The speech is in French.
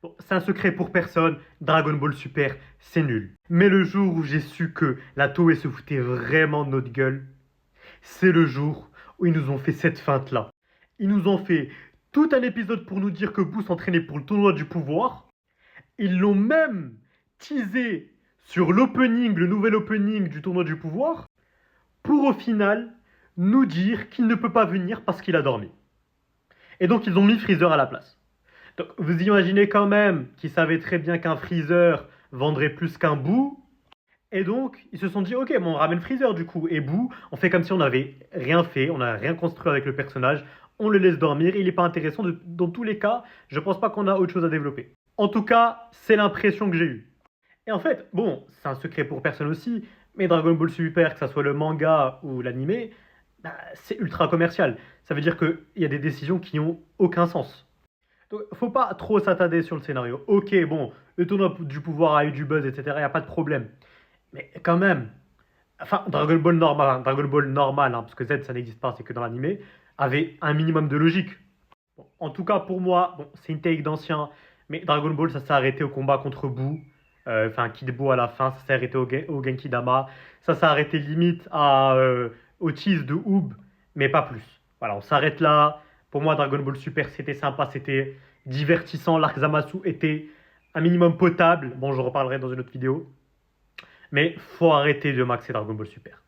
Bon, c'est un secret pour personne, Dragon Ball Super, c'est nul. Mais le jour où j'ai su que la Toei se foutait vraiment de notre gueule, c'est le jour où ils nous ont fait cette feinte-là. Ils nous ont fait tout un épisode pour nous dire que Boo s'entraînait pour le tournoi du pouvoir. Ils l'ont même teasé sur l'opening, le nouvel opening du tournoi du pouvoir, pour au final nous dire qu'il ne peut pas venir parce qu'il a dormi. Et donc ils ont mis Freezer à la place. Donc vous imaginez quand même qu'ils savaient très bien qu'un Freezer vendrait plus qu'un Boo. Et donc ils se sont dit ok, bon, on ramène Freezer du coup. Et Boo, on fait comme si on n'avait rien fait, on n'a rien construit avec le personnage. On le laisse dormir, il n'est pas intéressant. Dans tous les cas, je pense pas qu'on a autre chose à développer. En tout cas, c'est l'impression que j'ai eue. Et en fait, bon, c'est un secret pour personne aussi, mais Dragon Ball Super, que ça soit le manga ou l'animé, bah, c'est ultra commercial. Ça veut dire qu'il y a des décisions qui n'ont aucun sens. Donc, faut pas trop s'attarder sur le scénario. Ok, bon, le tournoi du pouvoir a eu du buzz, etc. Il n'y a pas de problème. Mais quand même, enfin, Dragon Ball normal, hein, parce que Z, ça n'existe pas, c'est que dans l'animé, avait un minimum de logique. Bon, en tout cas, pour moi, bon, c'est une take d'ancien, mais Dragon Ball, ça s'est arrêté au combat contre Boo. Enfin, Kid Boo à la fin, ça s'est arrêté au Genki Dama. Ça s'est arrêté limite au tease de Oob, mais pas plus. Voilà, on s'arrête là. Pour moi, Dragon Ball Super, c'était sympa, c'était divertissant. L'arc Zamasu était un minimum potable. Bon, je reparlerai dans une autre vidéo. Mais faut arrêter de maxer Dragon Ball Super.